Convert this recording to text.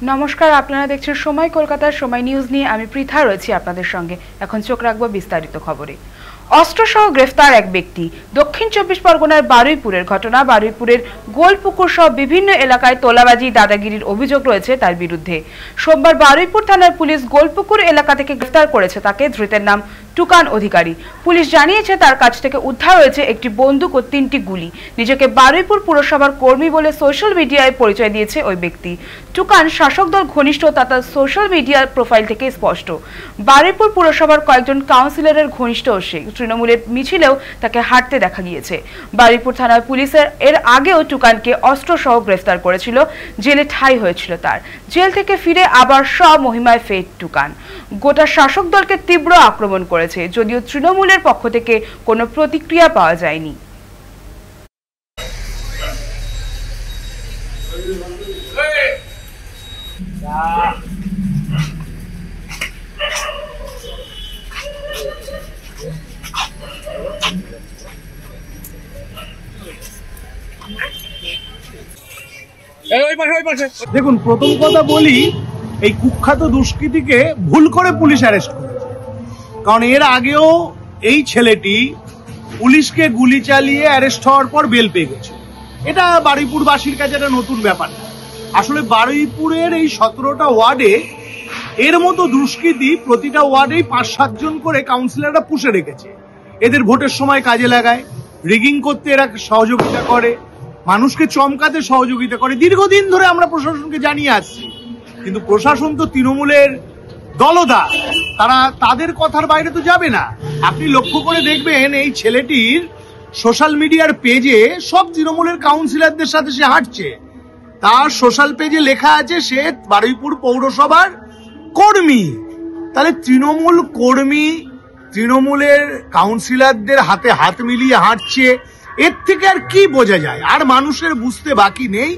নমস্কার, আপনারা দেখছেন সময় কলকাতার সময় নিউজ নিয়ে আমি পৃথা রয়েছি আপনাদের সঙ্গে। এখন চোখ রাখবো বিস্তারিত খবরে। অস্ত্রসহ গ্রেফতার এক ব্যক্তি। দক্ষিণ 24 পরগনার বারুইপুরের ঘটনা। বারুইপুরের গোলপুকুর সহ বিভিন্ন এলাকায় তোলাবাজি দাদাগিরির অভিযোগ রয়েছে তার বিরুদ্ধে। সোমবার বারুইপুর থানার পুলিশ গোলপুকুর এলাকা থেকে গ্রেফতার করেছে তাকে। ধৃতের নাম টুকান অধিকারী। পুলিশ জানিয়েছে তার কাছ থেকে উদ্ধার হয়েছে একটি বন্দুক ও 3টি গুলি। নিজেকে বারুইপুর পুরসভার কর্মী বলে সোশ্যাল মিডিয়ায় পরিচয় দিয়েছে ওই ব্যক্তি। টুকান শাসক দল ঘনিষ্ঠ, তা তার সোশ্যাল মিডিয়ার প্রোফাইল থেকে স্পষ্ট। বারুইপুর পুরসভার কয়েকজন কাউন্সিলরের ঘনিষ্ঠ সে। তৃণমূলের মিছিলেও তাকে হাঁটতে দেখা গিয়েছে। বারুইপুর থানার পুলিশের এর আগেও টুকানকে অস্ত্রসহ গ্রেফতার করেছিল। জেলে ঠাঁই হয়েছিল তার। জেল থেকে ফিরে আবার স্বমহিমায় ফের টুকান। গোটা শাসক দলকে তীব্র আক্রমণ করেছে, যদিও তৃণমূলের পক্ষ থেকে কোনো প্রতিক্রিয়া পাওয়া যায়নি। দেখুন, প্রথম কথা বলি, এই কুখ্যাত দুষ্কৃতীকে ভুল করে পুলিশ অ্যারেস্ট করেছে। কারণ এর আগেও এই ছেলেটি পুলিশকে গুলি চালিয়ে অ্যারেস্ট হওয়ার পর বেল পেয়ে গেছে। এটা বারুইপুরবাসীর কাছে একটা নতুন ব্যাপার। আসলে বারুইপুরের এই 17টা ওয়ার্ডে এর মতো দুষ্কৃতী প্রতিটা ওয়ার্ডেই 5-7 জন করে কাউন্সিলররা পুষে রেখেছে। এদের ভোটের সময় কাজে লাগায়, রিগিং করতে এরা সহযোগিতা করে, মানুষকে চমকাতে সহযোগিতা করে। দীর্ঘদিন ধরে আমরা প্রশাসনকে জানিয়ে আসছি, কিন্তু প্রশাসন তো তৃণমূলের দলদাস, তারা তাদের কথার বাইরে তো যাবে না। আপনি লক্ষ্য করে দেখবেন এই ছেলেটির সোশ্যাল মিডিয়ার পেজে সব তৃণমূলের কাউন্সিলরদের সাথে সে হাঁটছে। তার সোশ্যাল পেজে লেখা আছে সে বারুইপুর পৌরসভার কর্মী। তাহলে তৃণমূল কর্মী তৃণমূলের কাউন্সিলরদের হাতে হাত মিলিয়ে হাঁটছে, এর থেকে আর কি বোঝা যায়? আর মানুষের বুঝতে বাকি নেই।